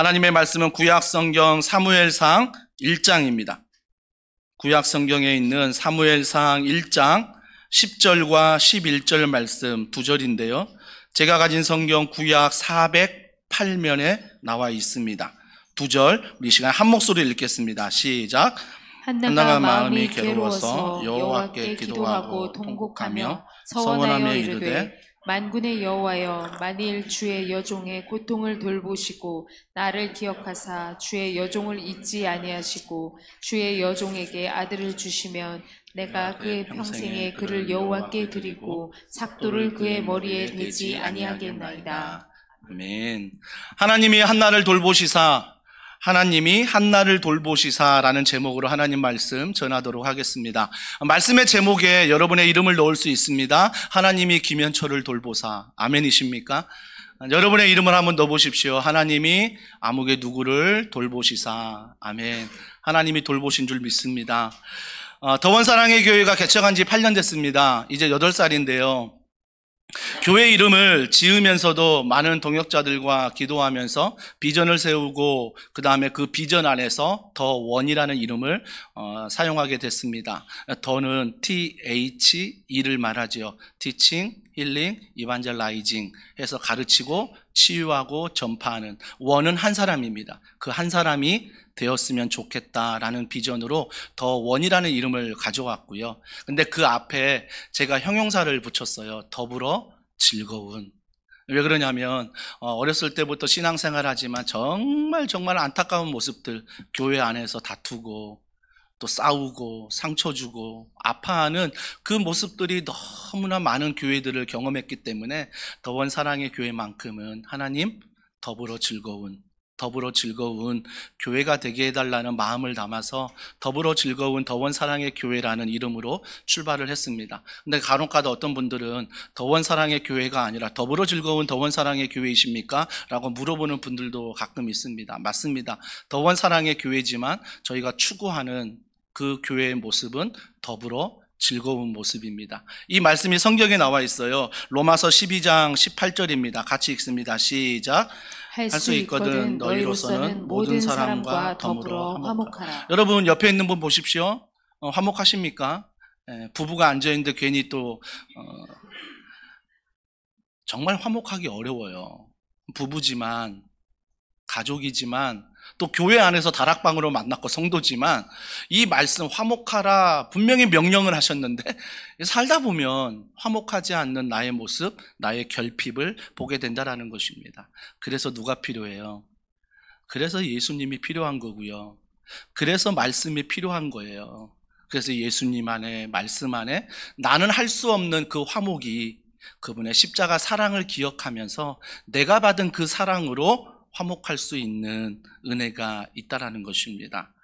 하나님의 말씀은 구약성경 사무엘상 1장입니다. 구약성경에 있는 사무엘상 1장 10절과 11절 말씀 두 절인데요. 제가 가진 성경 구약 408면에 나와 있습니다. 두 절 우리 시간 한 목소리로 읽겠습니다. 시작. 한나가 마음이 괴로워서 여호와께 기도하고 통곡하며 서원하여 이르되 만군의 여호와여, 만일 주의 여종의 고통을 돌보시고 나를 기억하사 주의 여종을 잊지 아니하시고 주의 여종에게 아들을 주시면 내가 그의 평생에 그를 여호와께 드리고 삭도를 그의 머리에 대지 아니하겠나이다. 아멘. 하나님이 한나를 돌보시사라는 제목으로 하나님 말씀 전하도록 하겠습니다. 말씀의 제목에 여러분의 이름을 넣을 수 있습니다. 하나님이 김현철을 돌보사. 아멘이십니까? 여러분의 이름을 한번 넣어보십시오. 하나님이 아무개 누구를 돌보시사. 아멘. 하나님이 돌보신 줄 믿습니다. 더원사랑의 교회가 개척한 지 8년 됐습니다. 이제 8살인데요. 교회 이름을 지으면서도 많은 동역자들과 기도하면서 비전을 세우고 그 다음에 그 비전 안에서 더 원이라는 이름을 사용하게 됐습니다. 더는 THE를 말하지요. Teaching, Healing, Evangelizing 해서 가르치고 치유하고 전파하는, 원은 한 사람입니다. 그 한 사람이 되었으면 좋겠다라는 비전으로 더 원이라는 이름을 가져왔고요. 근데 그 앞에 제가 형용사를 붙였어요. 더불어 즐거운. 왜 그러냐면 어렸을 때부터 신앙생활 하지만 정말 안타까운 모습들, 교회 안에서 다투고 또 싸우고 상처 주고 아파하는 그 모습들이 너무나 많은 교회들을 경험했기 때문에 더원 사랑의 교회만큼은 하나님 더불어 즐거운 교회가 되게 해달라는 마음을 담아서 더불어 즐거운 더원 사랑의 교회라는 이름으로 출발을 했습니다. 근데 간혹가다 어떤 분들은 더원 사랑의 교회가 아니라 더불어 즐거운 더원 사랑의 교회이십니까? 라고 물어보는 분들도 가끔 있습니다. 맞습니다. 더원 사랑의 교회지만 저희가 추구하는 그 교회의 모습은 더불어 즐거운 모습입니다. 이 말씀이 성경에 나와 있어요. 로마서 12장 18절입니다. 같이 읽습니다. 시작. 할 수 있거든 너희로서는 모든 사람과 더불어 화목하라. 여러분 옆에 있는 분 보십시오. 화목하십니까? 부부가 앉아있는데 괜히 또 정말 화목하기 어려워요. 부부지만 가족이지만 또 교회 안에서 다락방으로 만났고 성도지만 이 말씀 화목하라 분명히 명령을 하셨는데 살다 보면 화목하지 않는 나의 모습, 나의 결핍을 보게 된다는 것입니다. 그래서 누가 필요해요? 그래서 예수님이 필요한 거고요. 그래서 말씀이 필요한 거예요. 그래서 예수님 안에, 말씀 안에 나는 할 수 없는 그 화목이 그분의 십자가 사랑을 기억하면서 내가 받은 그 사랑으로 화목할 수 있는 은혜가 있다라는 것입니다.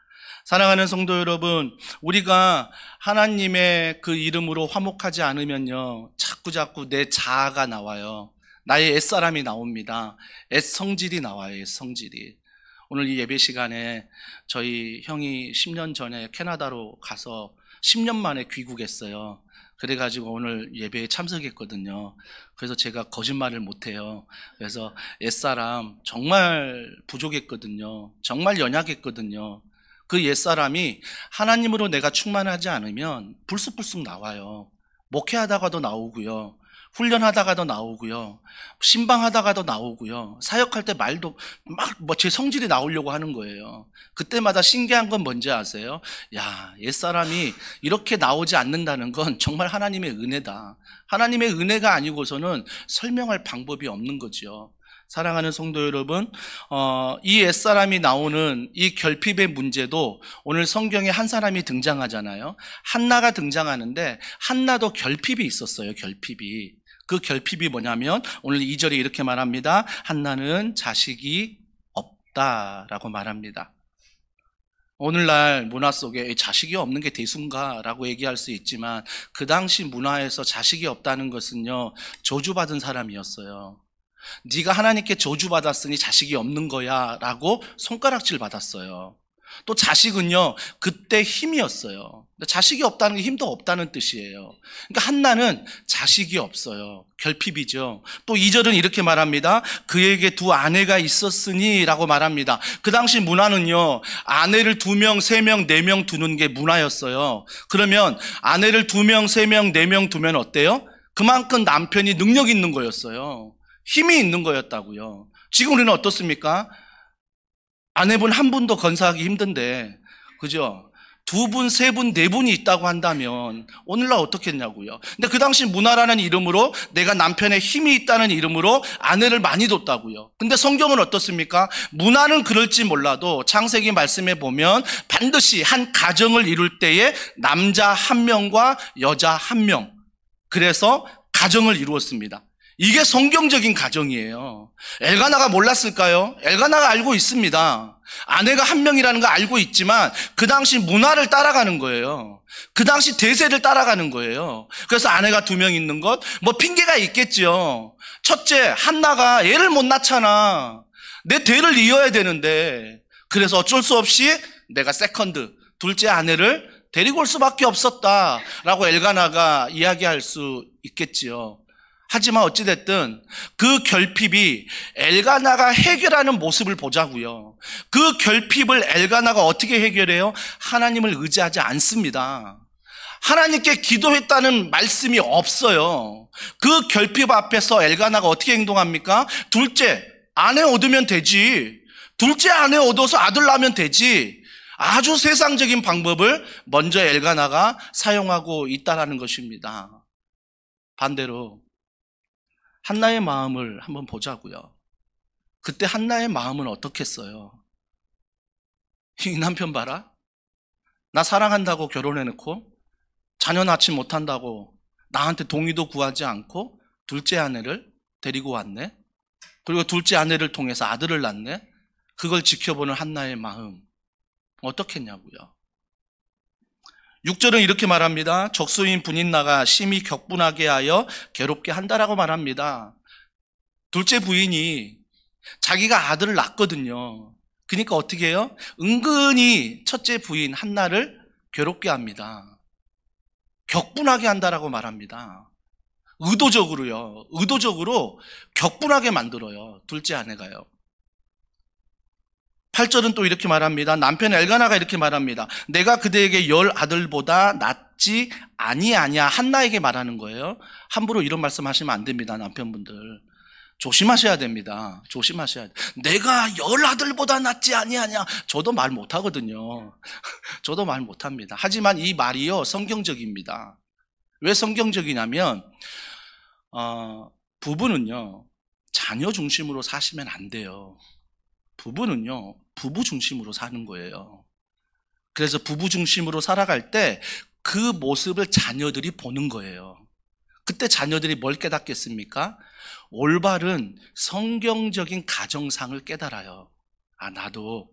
사랑하는 성도 여러분, 우리가 하나님의 그 이름으로 화목하지 않으면요, 자꾸 내 자아가 나와요. 나의 옛사람이 나옵니다. 옛성질이 나와요. 옛성질이. 오늘 이 예배 시간에 저희 형이 10년 전에 캐나다로 가서 10년 만에 귀국했어요. 그래가지고 오늘 예배에 참석했거든요. 그래서 제가 거짓말을 못해요. 그래서 옛사람 정말 부족했거든요. 정말 연약했거든요. 그 옛사람이 하나님으로 내가 충만하지 않으면 불쑥불쑥 나와요. 목회하다가도 나오고요. 훈련하다가도 나오고요. 신방하다가도 나오고요. 사역할 때 말도 막 제 성질이 나오려고 하는 거예요. 그때마다 신기한 건 뭔지 아세요? 야, 옛사람이 이렇게 나오지 않는다는 건 정말 하나님의 은혜다. 하나님의 은혜가 아니고서는 설명할 방법이 없는 거죠. 사랑하는 성도 여러분, 이 옛사람이 나오는 이 결핍의 문제도 오늘 성경에 한 사람이 등장하잖아요. 한나가 등장하는데 한나도 결핍이 있었어요. 결핍이. 그 결핍이 뭐냐면 오늘 2절에 이렇게 말합니다. 한나는 자식이 없다라고 말합니다. 오늘날 문화 속에 자식이 없는 게 대수인가라고 얘기할 수 있지만 그 당시 문화에서 자식이 없다는 것은요, 저주받은 사람이었어요. 네가 하나님께 저주받았으니 자식이 없는 거야 라고 손가락질 받았어요. 또 자식은요, 그때 힘이었어요. 자식이 없다는 게 힘도 없다는 뜻이에요. 그러니까 한나는 자식이 없어요. 결핍이죠. 또 2절은 이렇게 말합니다. 그에게 두 아내가 있었으니 라고 말합니다. 그 당시 문화는요, 아내를 2명, 3명, 4명 두는 게 문화였어요. 그러면 아내를 2명, 3명, 4명 두면 어때요? 그만큼 남편이 능력 있는 거였어요. 힘이 있는 거였다고요. 지금 우리는 어떻습니까? 아내분 한 분도 건사하기 힘든데, 그죠? 2분, 3분, 4분이 있다고 한다면 오늘날 어떻겠냐고요. 근데 그 당시 문화라는 이름으로 내가 남편의 힘이 있다는 이름으로 아내를 많이 뒀다고요. 근데 성경은 어떻습니까? 문화는 그럴지 몰라도 창세기 말씀에 보면 반드시 한 가정을 이룰 때에 남자 1명과 여자 1명, 그래서 가정을 이루었습니다. 이게 성경적인 가정이에요. 엘가나가 몰랐을까요? 엘가나가 알고 있습니다. 아내가 1명이라는 거 알고 있지만 그 당시 문화를 따라가는 거예요. 그 당시 대세를 따라가는 거예요. 그래서 아내가 2명 있는 것, 뭐 핑계가 있겠죠. 첫째, 한나가 애를 못 낳잖아. 내 대를 이어야 되는데, 그래서 어쩔 수 없이 내가 세컨드, 둘째 아내를 데리고 올 수밖에 없었다라고 엘가나가 이야기할 수 있겠지요. 하지만 어찌됐든 그 결핍이 엘가나가 해결하는 모습을 보자고요. 그 결핍을 엘가나가 어떻게 해결해요? 하나님을 의지하지 않습니다. 하나님께 기도했다는 말씀이 없어요. 그 결핍 앞에서 엘가나가 어떻게 행동합니까? 둘째 아내 얻으면 되지. 둘째 아내 얻어서 아들 낳으면 되지. 아주 세상적인 방법을 먼저 엘가나가 사용하고 있다는 것입니다. 반대로 한나의 마음을 한번 보자고요. 그때 한나의 마음은 어떻겠어요? 이 남편 봐라. 나 사랑한다고 결혼해놓고 자녀 낳지 못한다고 나한테 동의도 구하지 않고 둘째 아내를 데리고 왔네. 그리고 둘째 아내를 통해서 아들을 낳네. 그걸 지켜보는 한나의 마음 어떻겠냐고요. 6절은 이렇게 말합니다. 적수인 분인나가 심히 격분하게 하여 괴롭게 한다라고 말합니다. 둘째 부인이 자기가 아들을 낳거든요. 그러니까 어떻게 해요? 은근히 첫째 부인 한나를 괴롭게 합니다. 격분하게 한다라고 말합니다. 의도적으로요. 의도적으로 격분하게 만들어요. 둘째 아내가요. 8절은 또 이렇게 말합니다. 남편 엘가나가 이렇게 말합니다. 내가 그대에게 10 아들보다 낫지 아니하냐. 한나에게 말하는 거예요. 함부로 이런 말씀 하시면 안 됩니다. 남편분들 조심하셔야 됩니다. 조심하셔야 돼요. 내가 10 아들보다 낫지 아니하냐. 저도 말 못하거든요. 저도 말 못합니다. 하지만 이 말이요 성경적입니다. 왜 성경적이냐면 부부는요 자녀 중심으로 사시면 안 돼요. 부부는요 부부 중심으로 사는 거예요. 그래서 부부 중심으로 살아갈 때 그 모습을 자녀들이 보는 거예요. 그때 자녀들이 뭘 깨닫겠습니까? 올바른 성경적인 가정상을 깨달아요. 아, 나도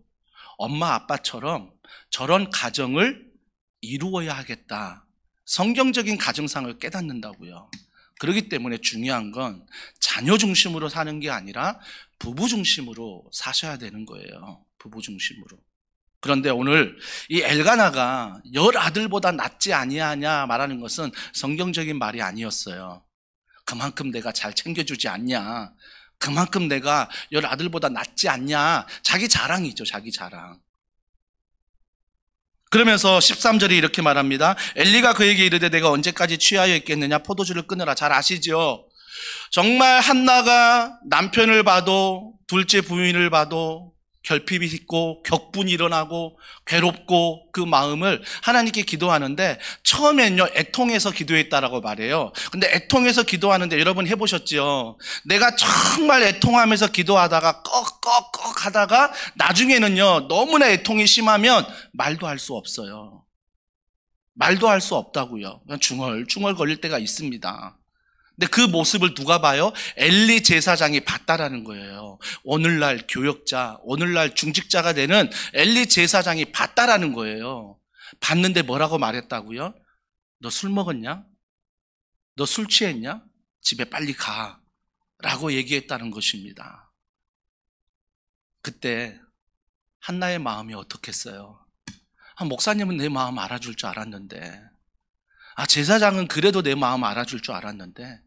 엄마 아빠처럼 저런 가정을 이루어야 하겠다. 성경적인 가정상을 깨닫는다고요. 그렇기 때문에 중요한 건 자녀 중심으로 사는 게 아니라 부부 중심으로 사셔야 되는 거예요. 부부 중심으로. 그런데 오늘 이 엘가나가 10 아들보다 낫지 아니하냐 말하는 것은 성경적인 말이 아니었어요. 그만큼 내가 잘 챙겨주지 않냐. 그만큼 내가 10 아들보다 낫지 않냐. 자기 자랑이죠. 자기 자랑. 그러면서 13절에 이렇게 말합니다. 엘리가 그에게 이르되 내가 언제까지 취하여 있겠느냐. 포도주를 끊으라. 잘 아시죠? 정말 한나가 남편을 봐도 둘째 부인을 봐도 결핍이 있고 격분이 일어나고 괴롭고 그 마음을 하나님께 기도하는데 처음엔요 애통해서 기도했다라고 말해요. 근데 애통해서 기도하는데 여러분 해보셨죠? 내가 정말 애통하면서 기도하다가 꺽꺽꺽 하다가 나중에는요 너무나 애통이 심하면 말도 할 수 없어요. 말도 할 수 없다고요. 그냥 중얼중얼 거릴 때가 있습니다. 근데 그 모습을 누가 봐요? 엘리 제사장이 봤다라는 거예요. 오늘날 교역자, 오늘날 중직자가 되는 엘리 제사장이 봤다라는 거예요. 봤는데 뭐라고 말했다고요? 너 술 먹었냐? 너 술 취했냐? 집에 빨리 가. 라고 얘기했다는 것입니다. 그때 한나의 마음이 어떻겠어요? 목사님은 내 마음 알아줄 줄 알았는데, 제사장은 그래도 내 마음 알아줄 줄 알았는데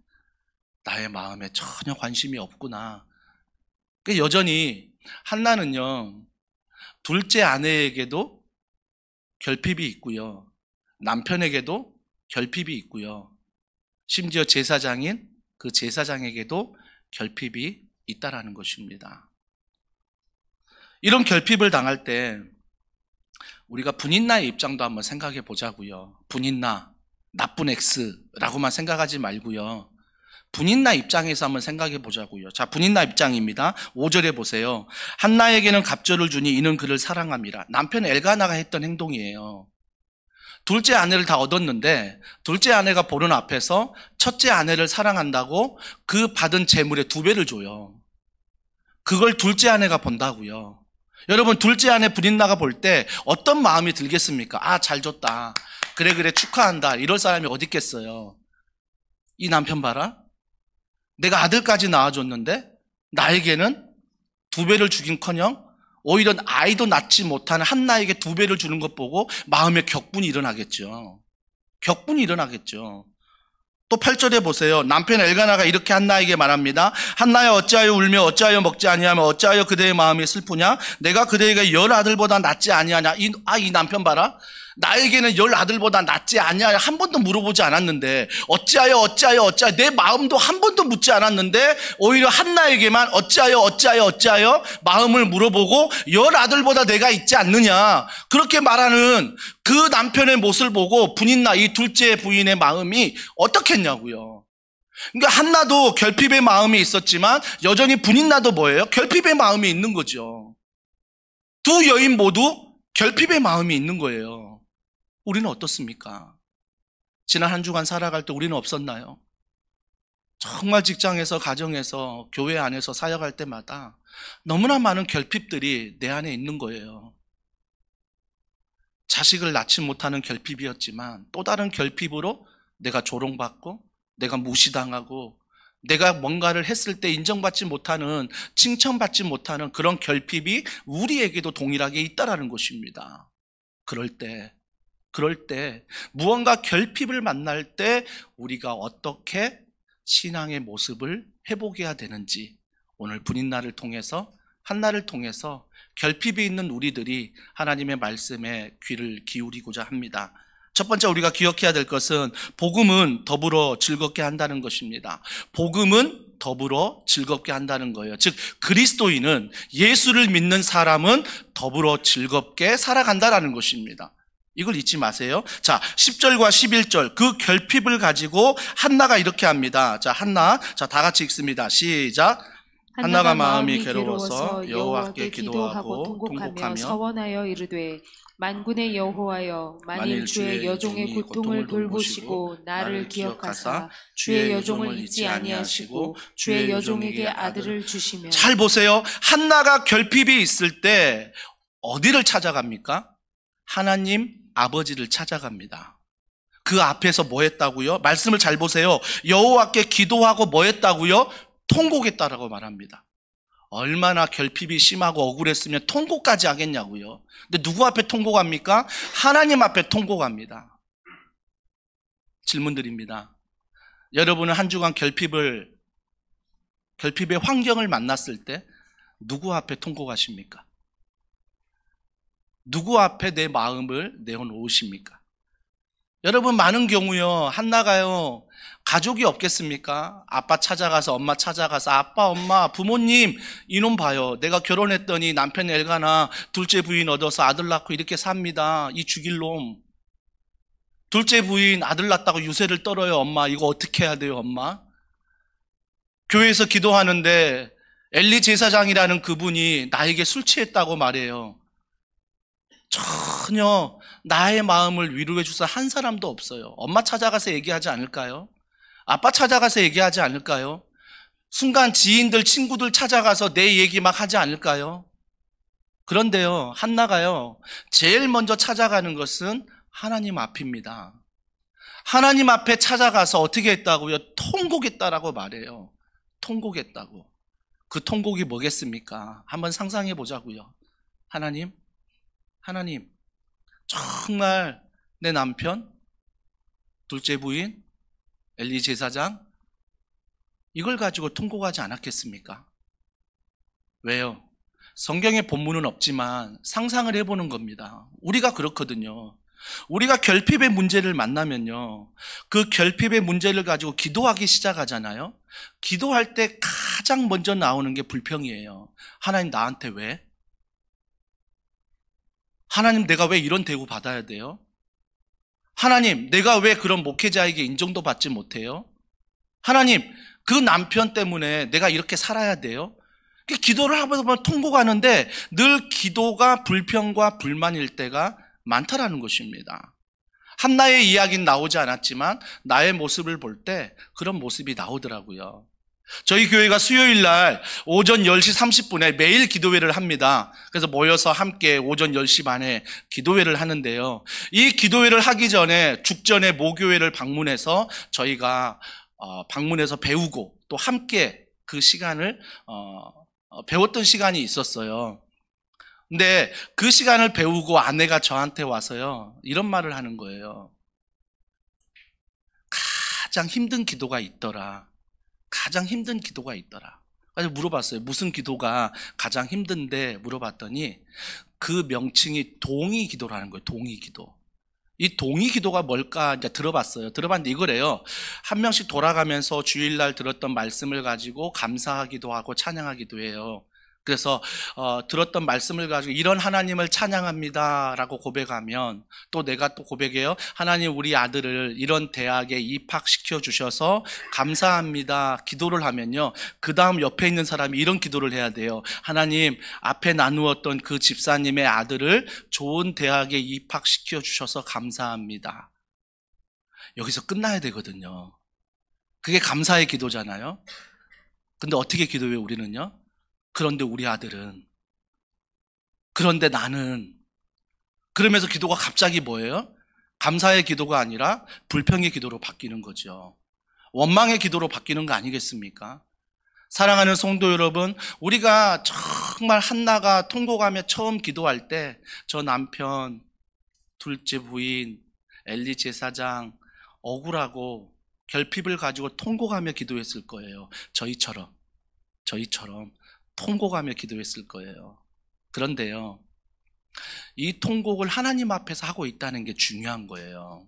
나의 마음에 전혀 관심이 없구나. 여전히 한나는요, 둘째 아내에게도 결핍이 있고요, 남편에게도 결핍이 있고요, 심지어 제사장인 그 제사장에게도 결핍이 있다라는 것입니다. 이런 결핍을 당할 때 우리가 분인나의 입장도 한번 생각해 보자고요. 분인나, 나쁜 X라고만 생각하지 말고요, 분인나 입장에서 한번 생각해 보자고요. 자, 분인나 입장입니다. 5절에 보세요. 한나에게는 갑절을 주니 이는 그를 사랑함이라. 남편 엘가나가 했던 행동이에요. 둘째 아내를 다 얻었는데 둘째 아내가 보는 앞에서 첫째 아내를 사랑한다고 그 받은 재물의 2배를 줘요. 그걸 둘째 아내가 본다고요. 여러분, 둘째 아내 분인나가 볼 때 어떤 마음이 들겠습니까? 잘 줬다, 그래 축하한다, 이럴 사람이 어디 있겠어요? 이 남편 봐라, 내가 아들까지 낳아줬는데 나에게는 2배를 주긴커녕 오히려 아이도 낳지 못하는 한나에게 2배를 주는 것 보고 마음에 격분이 일어나겠죠. 격분이 일어나겠죠. 또 8절에 보세요. 남편 엘가나가 이렇게 한나에게 말합니다. 한나야, 어찌하여 울며 어찌하여 먹지 아니하며 어찌하여 그대의 마음이 슬프냐? 내가 그대에게 10 아들보다 낫지 아니하냐? 이 남편 봐라. 나에게는 10 아들보다 낫지 아니하냐? 한 번도 물어보지 않았는데 어찌하여 내 마음도 한 번도 묻지 않았는데 오히려 한나에게만 어찌하여 마음을 물어보고 10 아들보다 내가 있지 않느냐? 그렇게 말하는 그 남편의 모습을 보고 분인나, 이 둘째 부인의 마음이 어떻겠냐고요. 그러니까 한나도 결핍의 마음이 있었지만 여전히 분인나도 뭐예요? 결핍의 마음이 있는 거죠. 두 여인 모두 결핍의 마음이 있는 거예요. 우리는 어떻습니까? 지난 한 주간 살아갈 때 우리는 없었나요? 정말 직장에서, 가정에서, 교회 안에서 사역할 때마다 너무나 많은 결핍들이 내 안에 있는 거예요. 자식을 낳지 못하는 결핍이었지만 또 다른 결핍으로 내가 조롱받고 내가 무시당하고 내가 뭔가를 했을 때 인정받지 못하는, 칭찬받지 못하는 그런 결핍이 우리에게도 동일하게 있다라는 것입니다. 그럴 때 무언가 결핍을 만날 때 우리가 어떻게 신앙의 모습을 회복해야 되는지 오늘 분인나를 통해서, 한나를 통해서 결핍이 있는 우리들이 하나님의 말씀에 귀를 기울이고자 합니다. 첫 번째 우리가 기억해야 될 것은 복음은 더불어 즐겁게 한다는 것입니다. 복음은 더불어 즐겁게 한다는 거예요. 즉 그리스도인은, 예수를 믿는 사람은 더불어 즐겁게 살아간다는 것입니다. 이걸 잊지 마세요. 자, 10절과 11절 그 결핍을 가지고 한나가 이렇게 합니다. 자, 한나, 자, 다 같이 읽습니다. 시작. 한나가 마음이 괴로워서 여호와께 기도하고 통곡하며 서원하여 이르되 만군의 여호와여, 만일 주의 여종의 고통을 돌보시고 나를 기억하사 주의 여종을 잊지 아니하시고 주의 여종에게 아들을 주시며. 잘 보세요. 한나가 결핍이 있을 때 어디를 찾아갑니까? 하나님 아버지를 찾아갑니다. 그 앞에서 뭐 했다고요? 말씀을 잘 보세요. 여호와께 기도하고 뭐 했다고요? 통곡했다라고 말합니다. 얼마나 결핍이 심하고 억울했으면 통곡까지 하겠냐고요. 근데 누구 앞에 통곡합니까? 하나님 앞에 통곡합니다. 질문 드립니다. 여러분은 한 주간 결핍의 환경을 만났을 때 누구 앞에 통곡하십니까? 누구 앞에 내 마음을 내어놓으십니까? 여러분, 많은 경우요, 한나가요, 가족이 없겠습니까? 아빠 찾아가서, 엄마 찾아가서, 아빠, 엄마, 부모님, 이놈 봐요. 내가 결혼했더니 남편 엘가나 둘째 부인 얻어서 아들 낳고 이렇게 삽니다. 이 죽일 놈. 둘째 부인 아들 낳았다고 유세를 떨어요. 엄마, 이거 어떻게 해야 돼요, 엄마? 교회에서 기도하는데 엘리 제사장이라는 그분이 나에게 술 취했다고 말해요. 전혀 나의 마음을 위로해 주사 한 사람도 없어요. 엄마 찾아가서 얘기하지 않을까요? 아빠 찾아가서 얘기하지 않을까요? 순간 지인들, 친구들 찾아가서 내 얘기 막 하지 않을까요? 그런데요, 한나가요, 제일 먼저 찾아가는 것은 하나님 앞입니다. 하나님 앞에 찾아가서 어떻게 했다고요? 통곡했다라고 말해요. 통곡했다고. 그 통곡이 뭐겠습니까? 한번 상상해 보자고요. 하나님, 정말 내 남편, 둘째 부인, 엘리 제사장, 이걸 가지고 통곡하지 않았겠습니까? 왜요? 성경에 본문은 없지만 상상을 해보는 겁니다. 우리가 그렇거든요. 우리가 결핍의 문제를 만나면요, 그 결핍의 문제를 가지고 기도하기 시작하잖아요. 기도할 때 가장 먼저 나오는 게 불평이에요. 하나님, 나한테 왜? 하나님, 내가 왜 이런 대우 받아야 돼요? 하나님, 내가 왜 그런 목회자에게 인정도 받지 못해요? 하나님, 그 남편 때문에 내가 이렇게 살아야 돼요? 기도를 하면 통곡하는데 늘 기도가 불평과 불만일 때가 많다라는 것입니다. 한나의 이야기는 나오지 않았지만 나의 모습을 볼 때 그런 모습이 나오더라고요. 저희 교회가 수요일 날 오전 10시 30분에 매일 기도회를 합니다. 그래서 모여서 함께 오전 10시 반에 기도회를 하는데요. 이 기도회를 하기 전에 죽전에 모교회를 방문해서 저희가 방문해서 배우고 또 함께 그 시간을 배웠던 시간이 있었어요. 근데 그 시간을 배우고 아내가 저한테 와서요, 이런 말을 하는 거예요. 가장 힘든 기도가 있더라. 가장 힘든 기도가 있더라. 그래서 물어봤어요. 무슨 기도가 가장 힘든데 물어봤더니 그 명칭이 동의 기도라는 거예요. 동의 기도. 이 동의 기도가 뭘까 이제 들어봤어요. 들어봤는데 이거래요. 한 명씩 돌아가면서 주일날 들었던 말씀을 가지고 감사하기도 하고 찬양하기도 해요. 그래서 들었던 말씀을 가지고 이런 하나님을 찬양합니다 라고 고백하면 또 내가 또 고백해요. 하나님, 우리 아들을 이런 대학에 입학시켜 주셔서 감사합니다 기도를 하면요, 그 다음 옆에 있는 사람이 이런 기도를 해야 돼요. 하나님, 앞에 나누었던 그 집사님의 아들을 좋은 대학에 입학시켜 주셔서 감사합니다. 여기서 끝나야 되거든요. 그게 감사의 기도잖아요. 근데 어떻게 기도해요 우리는요? 그런데 우리 아들은, 그런데 나는, 그러면서 기도가 갑자기 뭐예요? 감사의 기도가 아니라 불평의 기도로 바뀌는 거죠. 원망의 기도로 바뀌는 거 아니겠습니까? 사랑하는 성도 여러분, 우리가 정말 한나가 통곡하며 처음 기도할 때 저 남편, 둘째 부인, 엘리 제사장 억울하고 결핍을 가지고 통곡하며 기도했을 거예요. 저희처럼 통곡하며 기도했을 거예요. 그런데요, 이 통곡을 하나님 앞에서 하고 있다는 게 중요한 거예요.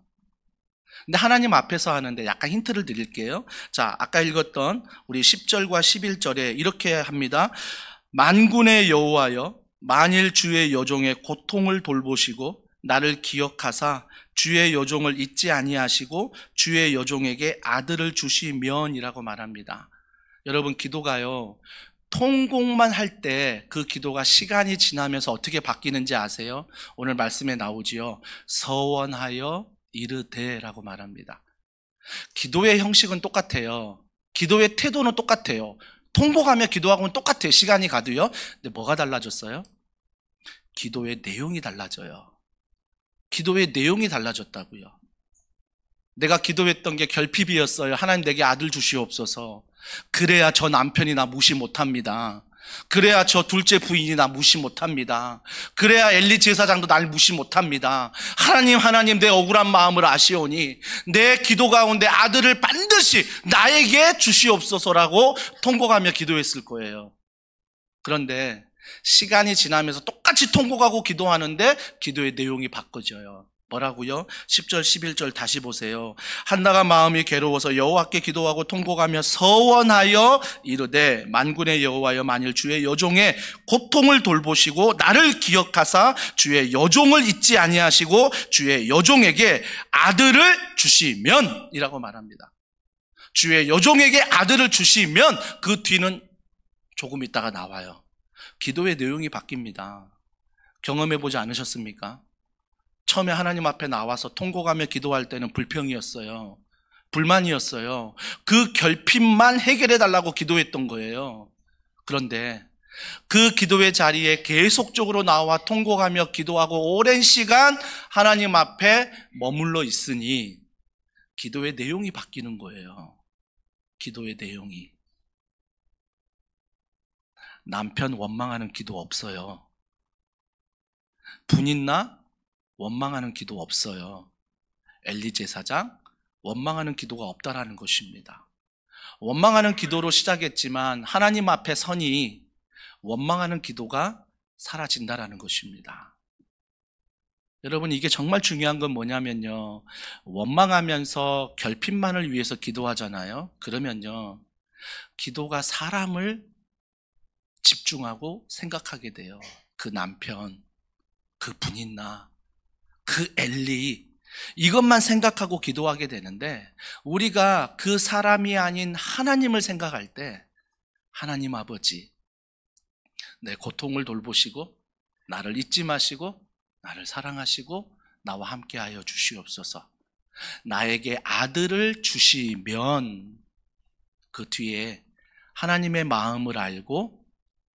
근데 하나님 앞에서 하는데 약간 힌트를 드릴게요. 자, 아까 읽었던 우리 10절과 11절에 이렇게 합니다. 만군의 여호와여, 만일 주의 여종의 고통을 돌보시고 나를 기억하사 주의 여종을 잊지 아니하시고 주의 여종에게 아들을 주시면이라고 말합니다. 여러분, 기도가요, 통곡만 할 때 그 기도가 시간이 지나면서 어떻게 바뀌는지 아세요? 오늘 말씀에 나오지요. 서원하여 이르되라고 말합니다. 기도의 형식은 똑같아요. 기도의 태도는 똑같아요. 통곡하며 기도하고는 똑같아요. 시간이 가도요. 근데 뭐가 달라졌어요? 기도의 내용이 달라져요. 기도의 내용이 달라졌다고요. 내가 기도했던 게 결핍이었어요. 하나님, 내게 아들 주시옵소서. 그래야 저 남편이 나 무시 못합니다. 그래야 저 둘째 부인이 나 무시 못합니다. 그래야 엘리 제사장도 날 무시 못합니다. 하나님, 내 억울한 마음을 아시오니 내 기도 가운데 아들을 반드시 나에게 주시옵소서라고 통곡하며 기도했을 거예요. 그런데 시간이 지나면서 똑같이 통곡하고 기도하는데 기도의 내용이 바꿔져요. 뭐라고요? 10절 11절 다시 보세요. 한나가 마음이 괴로워서 여호와께 기도하고 통곡하며 서원하여 이르되 만군의 여호와여, 만일 주의 여종의 고통을 돌보시고 나를 기억하사 주의 여종을 잊지 아니하시고 주의 여종에게 아들을 주시면 이라고 말합니다. 주의 여종에게 아들을 주시면 그 뒤는 조금 있다가 나와요. 기도의 내용이 바뀝니다. 경험해보지 않으셨습니까? 처음에 하나님 앞에 나와서 통곡하며 기도할 때는 불평이었어요. 불만이었어요. 그 결핍만 해결해달라고 기도했던 거예요. 그런데 그 기도의 자리에 계속적으로 나와 통곡하며 기도하고 오랜 시간 하나님 앞에 머물러 있으니 기도의 내용이 바뀌는 거예요. 기도의 내용이. 남편 원망하는 기도 없어요. 분있나 원망하는 기도 없어요. 엘리 제사장 원망하는 기도가 없다라는 것입니다. 원망하는 기도로 시작했지만 하나님 앞에 서니 원망하는 기도가 사라진다라는 것입니다. 여러분, 이게 정말 중요한 건 뭐냐면요, 원망하면서 결핍만을 위해서 기도하잖아요. 그러면요, 기도가 사람을 집중하고 생각하게 돼요. 그 남편, 그 분있나, 그 엘리, 이것만 생각하고 기도하게 되는데, 우리가 그 사람이 아닌 하나님을 생각할 때, 하나님 아버지, 내 고통을 돌보시고 나를 잊지 마시고 나를 사랑하시고 나와 함께하여 주시옵소서. 나에게 아들을 주시면, 그 뒤에 하나님의 마음을 알고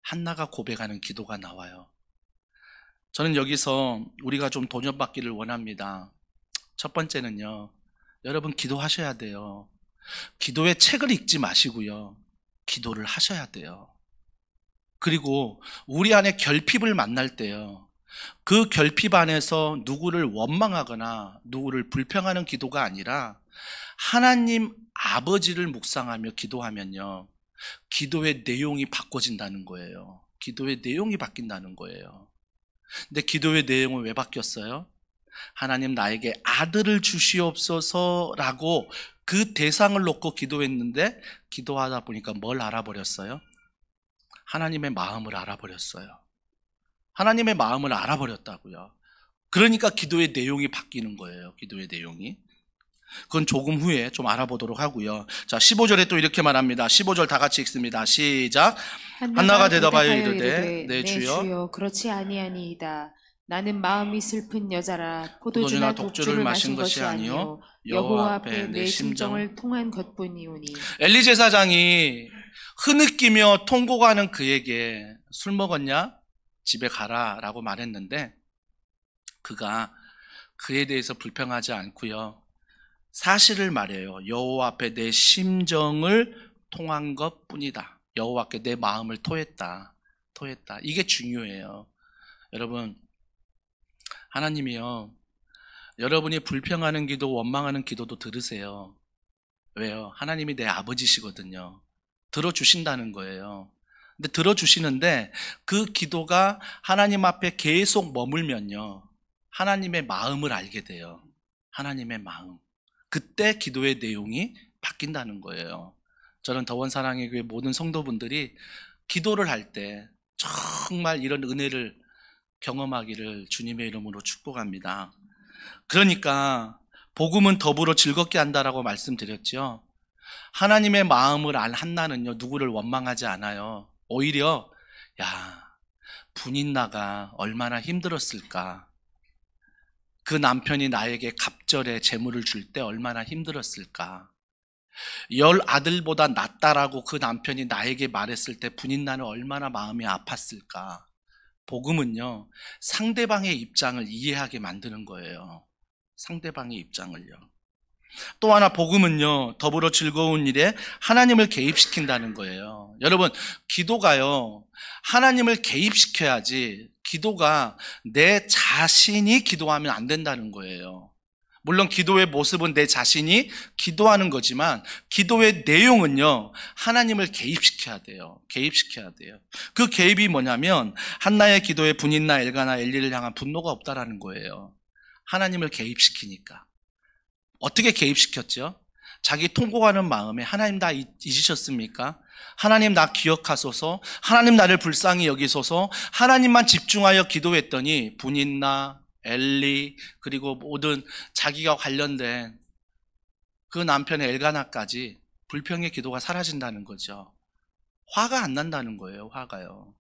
한나가 고백하는 기도가 나와요. 저는 여기서 우리가 좀 도전받기를 원합니다. 첫 번째는요, 여러분 기도하셔야 돼요. 기도의 책을 읽지 마시고요, 기도를 하셔야 돼요. 그리고 우리 안에 결핍을 만날 때요, 그 결핍 안에서 누구를 원망하거나 누구를 불평하는 기도가 아니라 하나님 아버지를 묵상하며 기도하면요, 기도의 내용이 바꿔진다는 거예요. 기도의 내용이 바뀐다는 거예요. 근데 기도의 내용은 왜 바뀌었어요? 하나님 나에게 아들을 주시옵소서라고 그 대상을 놓고 기도했는데, 기도하다 보니까 뭘 알아버렸어요? 하나님의 마음을 알아버렸어요. 하나님의 마음을 알아버렸다고요. 그러니까 기도의 내용이 바뀌는 거예요. 기도의 내용이. 그건 조금 후에 좀 알아보도록 하고요. 자, 15절에 또 이렇게 말합니다. 15절 다 같이 읽습니다. 시작. 한나가 대답하여 이르되 내 주여 그렇지 아니하니이다. 나는 마음이 슬픈 여자라 포도주나 독주를 마신 것이 아니요 여호와 앞에 내 심정을 통한 것뿐이오니. 엘리 제사장이 흐느끼며 통곡하는 그에게 술 먹었냐? 집에 가라 라고 말했는데, 그가 그에 대해서 불평하지 않고요, 사실을 말해요. 여호와 앞에 내 심정을 통한 것뿐이다. 여호와께 내 마음을 토했다. 이게 중요해요. 여러분, 하나님이요, 여러분이 불평하는 기도, 원망하는 기도도 들으세요. 왜요? 하나님이 내 아버지시거든요. 들어주신다는 거예요. 근데 들어주시는데 그 기도가 하나님 앞에 계속 머물면요, 하나님의 마음을 알게 돼요. 하나님의 마음. 그때 기도의 내용이 바뀐다는 거예요. 저는 더원사랑의 교회 모든 성도분들이 기도를 할 때 정말 이런 은혜를 경험하기를 주님의 이름으로 축복합니다. 그러니까 복음은 더불어 즐겁게 한다라고 말씀드렸죠. 하나님의 마음을 알 한나는요, 누구를 원망하지 않아요. 오히려, 야, 분있나가 얼마나 힘들었을까. 그 남편이 나에게 갑절에 재물을 줄 때 얼마나 힘들었을까. 10아들보다 낫다라고 그 남편이 나에게 말했을 때 분있나는 얼마나 마음이 아팠을까. 복음은요, 상대방의 입장을 이해하게 만드는 거예요. 상대방의 입장을요. 또 하나, 복음은요, 더불어 즐거운 일에 하나님을 개입시킨다는 거예요. 여러분, 기도가요, 하나님을 개입시켜야지, 기도가 내 자신이 기도하면 안 된다는 거예요. 물론 기도의 모습은 내 자신이 기도하는 거지만, 기도의 내용은요, 하나님을 개입시켜야 돼요. 그 개입이 뭐냐면, 한나의 기도에 분있나 엘가나 엘리를 향한 분노가 없다라는 거예요. 하나님을 개입시키니까. 어떻게 개입시켰죠? 자기 통곡하는 마음에, 하나님 나 잊으셨습니까? 하나님 나 기억하소서, 하나님 나를 불쌍히 여기소서, 하나님만 집중하여 기도했더니 분있나, 엘리, 그리고 모든 자기가 관련된 그 남편의 엘가나까지 불평의 기도가 사라진다는 거죠. 화가 안 난다는 거예요. 화가요.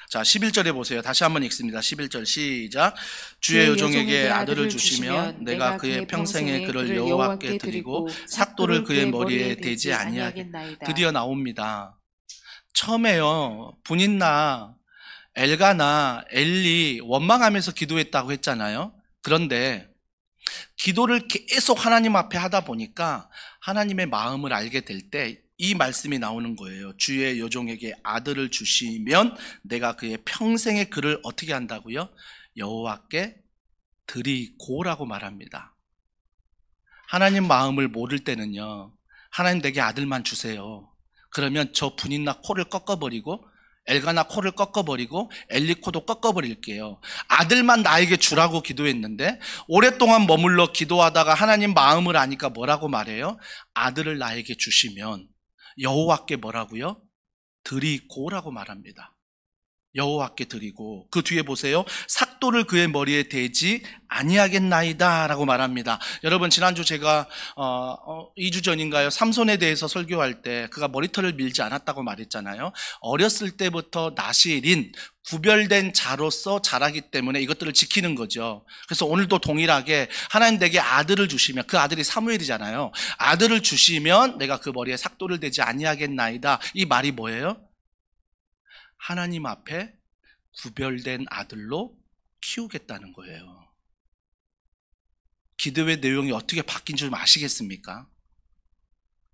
자, 11절에 보세요. 다시 한번 읽습니다. 11절 시작. 주의 여종에게 아들을 주시면 내가 그의 평생에 그를 여호와께 드리고 삭도를 그의 머리에 대지 아니하겠나이다. 드디어 나옵니다. 처음에요, 분있나, 엘가나, 엘리 원망하면서 기도했다고 했잖아요. 그런데 기도를 계속 하나님 앞에 하다 보니까 하나님의 마음을 알게 될 때 이 말씀이 나오는 거예요. 주의 여종에게 아들을 주시면 내가 그의 평생에 그를 어떻게 한다고요? 여호와께 드리고라고 말합니다. 하나님 마음을 모를 때는요, 하나님 내게 아들만 주세요. 그러면 저 분이나 코를 꺾어버리고 엘가나 코를 꺾어버리고 엘리 코도 꺾어버릴게요. 아들만 나에게 주라고 기도했는데 오랫동안 머물러 기도하다가 하나님 마음을 아니까 뭐라고 말해요? 아들을 나에게 주시면 여호와께 뭐라고요? 드리고라고 말합니다. 여호와께 드리고, 그 뒤에 보세요. 삭도를 그의 머리에 대지 아니하겠나이다 라고 말합니다. 여러분, 지난주 제가 2주 전인가요? 삼손에 대해서 설교할 때 그가 머리털을 밀지 않았다고 말했잖아요. 어렸을 때부터 나실인 구별된 자로서 자라기 때문에 이것들을 지키는 거죠. 그래서 오늘도 동일하게 하나님 내게 아들을 주시면, 그 아들이 사무엘이잖아요. 아들을 주시면 내가 그 머리에 삭도를 대지 아니하겠나이다. 이 말이 뭐예요? 하나님 앞에 구별된 아들로 키우겠다는 거예요. 기도의 내용이 어떻게 바뀐 줄 아시겠습니까?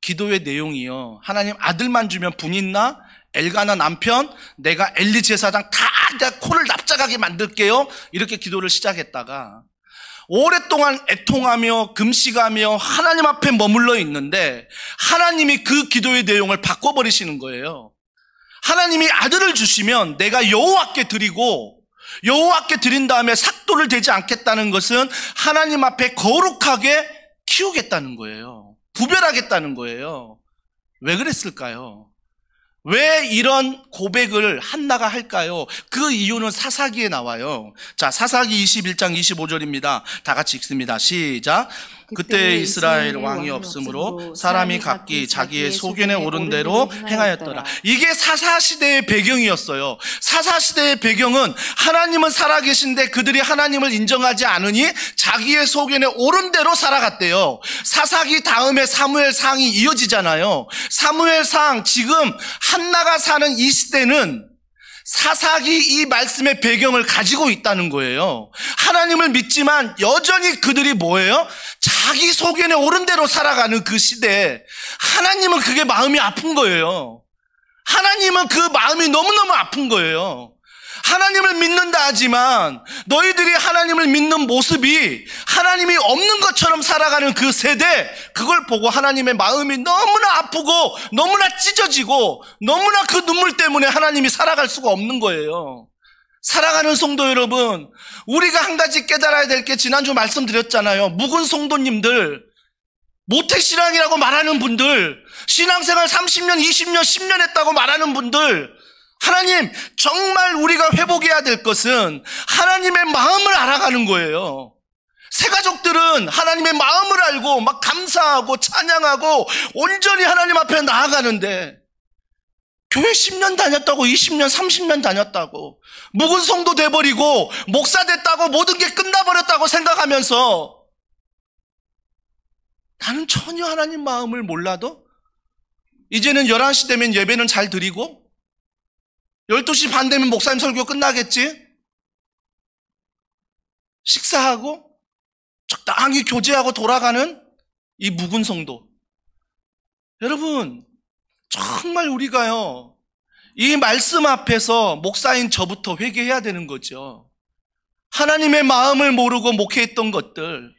기도의 내용이요, 하나님 아들만 주면 분이나 엘가나 남편, 내가 엘리 제사장 다 내가 코를 납작하게 만들게요, 이렇게 기도를 시작했다가 오랫동안 애통하며 금식하며 하나님 앞에 머물러 있는데 하나님이 그 기도의 내용을 바꿔버리시는 거예요. 하나님이 아들을 주시면 내가 여호와께 드리고, 여호와께 드린 다음에 삭도를 대지 않겠다는 것은 하나님 앞에 거룩하게 키우겠다는 거예요. 구별하겠다는 거예요. 왜 그랬을까요? 왜 이런 고백을 한나가 할까요? 그 이유는 사사기에 나와요. 자, 사사기 21장 25절입니다. 다 같이 읽습니다. 시작. 그때 이스라엘 왕이 없으므로 사람이 각기 자기의 소견에 오른 대로 행하였더라. 이게 사사시대의 배경이었어요. 사사시대의 배경은 하나님은 살아계신데 그들이 하나님을 인정하지 않으니 자기의 소견에 오른 대로 살아갔대요. 사사기 다음에 사무엘상이 이어지잖아요. 사무엘상, 지금 한나가 사는 이 시대는 사사기 이 말씀의 배경을 가지고 있다는 거예요. 하나님을 믿지만 여전히 그들이 뭐예요? 자기 소견에 오른 대로 살아가는 그 시대에 하나님은 그게 마음이 아픈 거예요. 하나님은 그 마음이 너무너무 아픈 거예요. 하나님을 믿는다 하지만 너희들이 하나님을 믿는 모습이 하나님이 없는 것처럼 살아가는 그 세대, 그걸 보고 하나님의 마음이 너무나 아프고 너무나 찢어지고 너무나 그 눈물 때문에 하나님이 살아갈 수가 없는 거예요. 사랑하는 성도 여러분, 우리가 한 가지 깨달아야 될 게, 지난주 말씀드렸잖아요. 묵은 성도님들, 모태신앙이라고 말하는 분들, 신앙생활 30년, 20년, 10년 했다고 말하는 분들, 하나님, 정말 우리가 회복해야 될 것은 하나님의 마음을 알아가는 거예요. 새가족들은 하나님의 마음을 알고 막 감사하고 찬양하고 온전히 하나님 앞에 나아가는데, 교회 10년 다녔다고, 20년, 30년 다녔다고, 묵은 성도 돼버리고 목사 됐다고 모든 게 끝나버렸다고 생각하면서 나는 전혀 하나님 마음을 몰라도 이제는 11시 되면 예배는 잘 드리고 12시 반 되면 목사님 설교 끝나겠지? 식사하고 적당히 교제하고 돌아가는 이 묵은 성도. 여러분, 정말 우리가요, 이 말씀 앞에서 목사인 저부터 회개해야 되는 거죠. 하나님의 마음을 모르고 목회했던 것들,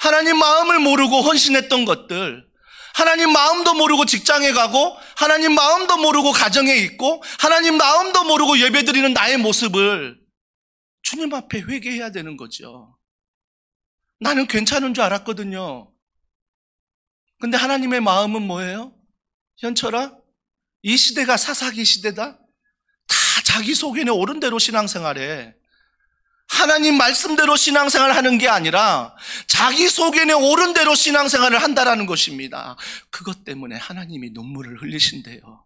하나님 마음을 모르고 헌신했던 것들, 하나님 마음도 모르고 직장에 가고 하나님 마음도 모르고 가정에 있고 하나님 마음도 모르고 예배드리는 나의 모습을 주님 앞에 회개해야 되는 거죠. 나는 괜찮은 줄 알았거든요. 근데 하나님의 마음은 뭐예요? 현철아, 이 시대가 사사기 시대다? 다 자기 소견에 오른 대로 신앙생활해. 하나님 말씀대로 신앙생활을 하는 게 아니라 자기 소견에 오른 대로 신앙생활을 한다라는 것입니다. 그것 때문에 하나님이 눈물을 흘리신대요.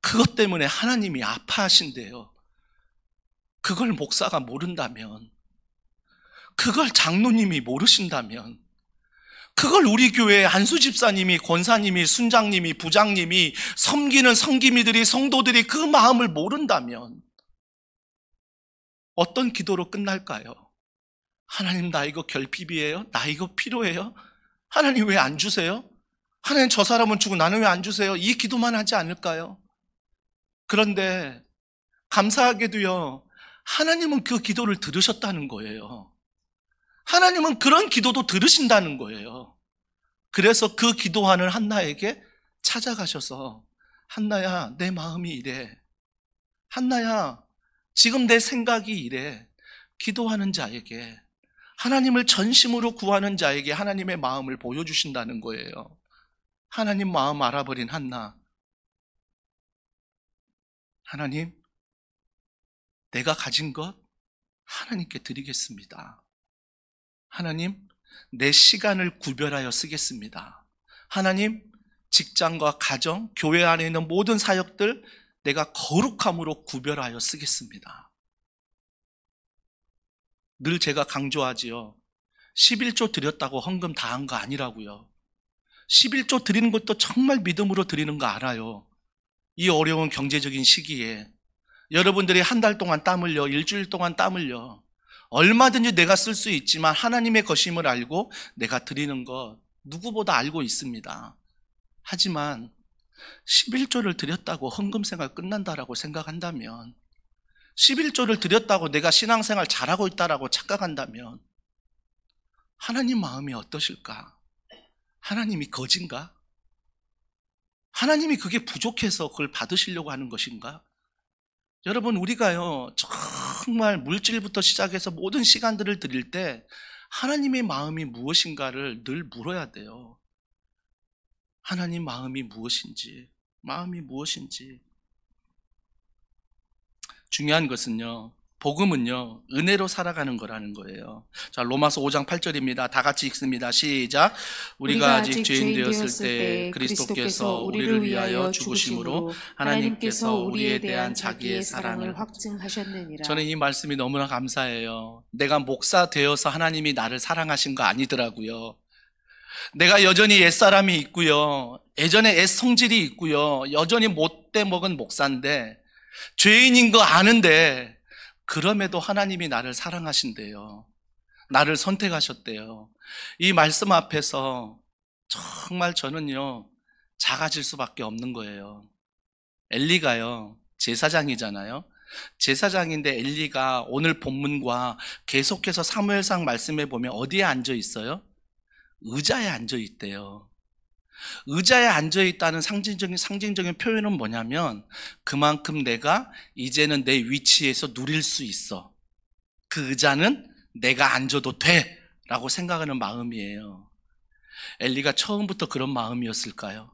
그것 때문에 하나님이 아파하신대요. 그걸 목사가 모른다면, 그걸 장로님이 모르신다면, 그걸 우리 교회 안수 집사님이, 권사님이, 순장님이, 부장님이, 섬기는 성기미들이, 성도들이 그 마음을 모른다면 어떤 기도로 끝날까요? 하나님, 나 이거 결핍이에요? 나 이거 필요해요? 하나님 왜 안 주세요? 하나님, 저 사람은 주고 나는 왜 안 주세요? 이 기도만 하지 않을까요? 그런데 감사하게도요, 하나님은 그 기도를 들으셨다는 거예요. 하나님은 그런 기도도 들으신다는 거예요. 그래서 그 기도하는 한나에게 찾아가셔서 한나야, 내 마음이 이래. 한나야, 지금 내 생각이 이래. 기도하는 자에게, 하나님을 전심으로 구하는 자에게 하나님의 마음을 보여주신다는 거예요. 하나님 마음 알아버린 한나. 하나님, 내가 가진 것 하나님께 드리겠습니다. 하나님, 내 시간을 구별하여 쓰겠습니다. 하나님, 직장과 가정, 교회 안에 있는 모든 사역들 내가 거룩함으로 구별하여 쓰겠습니다. 늘 제가 강조하지요. 11조 드렸다고 헌금 다 한 거 아니라고요. 11조 드리는 것도 정말 믿음으로 드리는 거 알아요. 이 어려운 경제적인 시기에 여러분들이 한 달 동안 땀 흘려, 일주일 동안 땀 흘려 얼마든지 내가 쓸 수 있지만 하나님의 것임을 알고 내가 드리는 것 누구보다 알고 있습니다. 하지만 11조를 드렸다고 헌금 생활 끝난다라고 생각한다면, 11조를 드렸다고 내가 신앙생활 잘하고 있다라고 착각한다면 하나님 마음이 어떠실까? 하나님이 거진가? 하나님이 그게 부족해서 그걸 받으시려고 하는 것인가? 여러분, 우리가요 정말 물질부터 시작해서 모든 시간들을 드릴 때 하나님의 마음이 무엇인가를 늘 물어야 돼요. 하나님 마음이 무엇인지, 마음이 무엇인지. 중요한 것은요, 복음은요 은혜로 살아가는 거라는 거예요. 자, 로마서 5장 8절입니다. 다 같이 읽습니다. 시작. 우리가 아직 죄인 되었을 때 그리스도께서 우리를 위하여 죽으심으로 하나님께서 우리에 대한 자기의 사랑을 확증하셨느니라. 저는 이 말씀이 너무나 감사해요. 내가 목사 되어서 하나님이 나를 사랑하신 거 아니더라고요. 내가 여전히 옛사람이 있고요, 예전에 옛성질이 있고요, 여전히 못돼 먹은 목사인데, 죄인인 거 아는데 그럼에도 하나님이 나를 사랑하신대요. 나를 선택하셨대요. 이 말씀 앞에서 정말 저는요 작아질 수밖에 없는 거예요. 엘리가요 제사장이잖아요. 제사장인데 엘리가 오늘 본문과 계속해서 사무엘상 말씀에 보면 어디에 앉아 있어요? 의자에 앉아 있대요. 의자에 앉아 있다는 상징적인 표현은 뭐냐면, 그만큼 내가 이제는 내 위치에서 누릴 수 있어. 그 의자는 내가 앉아도 돼 라고 생각하는 마음이에요. 엘리가 처음부터 그런 마음이었을까요?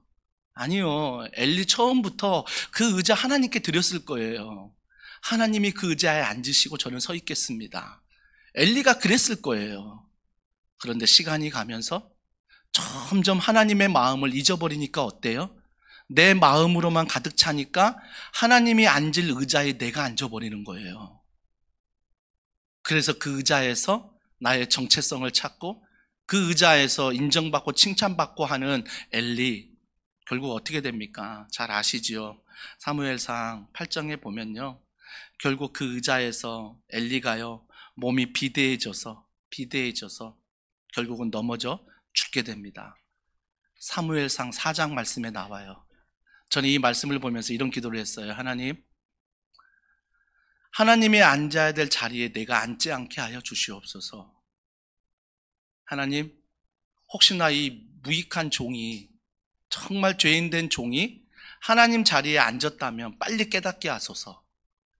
아니요. 엘리 처음부터 그 의자 하나님께 드렸을 거예요. 하나님이 그 의자에 앉으시고 저는 서 있겠습니다. 엘리가 그랬을 거예요. 그런데 시간이 가면서 점점 하나님의 마음을 잊어버리니까 어때요? 내 마음으로만 가득 차니까 하나님이 앉을 의자에 내가 앉아버리는 거예요. 그래서 그 의자에서 나의 정체성을 찾고 그 의자에서 인정받고 칭찬받고 하는 엘리, 결국 어떻게 됩니까? 잘 아시지요? 사무엘상 8장에 보면요, 결국 그 의자에서 엘리가요 몸이 비대해져서 결국은 넘어져 죽게 됩니다. 사무엘상 4장 말씀에 나와요. 저는 이 말씀을 보면서 이런 기도를 했어요. 하나님, 하나님이 앉아야 될 자리에 내가 앉지 않게 하여 주시옵소서. 하나님, 혹시나 이 무익한 종이, 정말 죄인된 종이 하나님 자리에 앉았다면 빨리 깨닫게 하소서.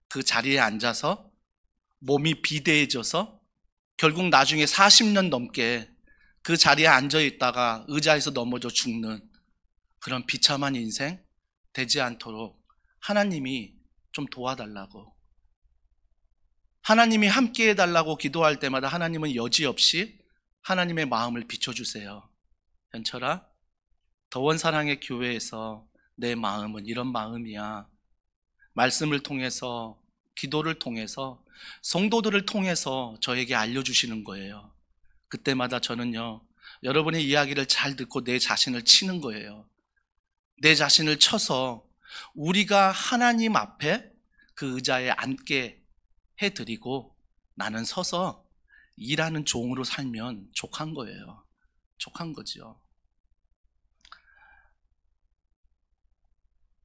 그 자리에 앉아서 몸이 비대해져서 결국 나중에 40년 넘게 그 자리에 앉아 있다가 의자에서 넘어져 죽는 그런 비참한 인생 되지 않도록 하나님이 좀 도와달라고, 하나님이 함께 해달라고 기도할 때마다 하나님은 여지없이 하나님의 마음을 비춰주세요. 현철아, 더원사랑의 교회에서 내 마음은 이런 마음이야. 말씀을 통해서, 기도를 통해서, 성도들을 통해서 저에게 알려주시는 거예요. 그때마다 저는요 여러분의 이야기를 잘 듣고 내 자신을 치는 거예요. 내 자신을 쳐서 우리가 하나님 앞에 그 의자에 앉게 해드리고 나는 서서 일하는 종으로 살면 족한 거예요. 족한 거죠.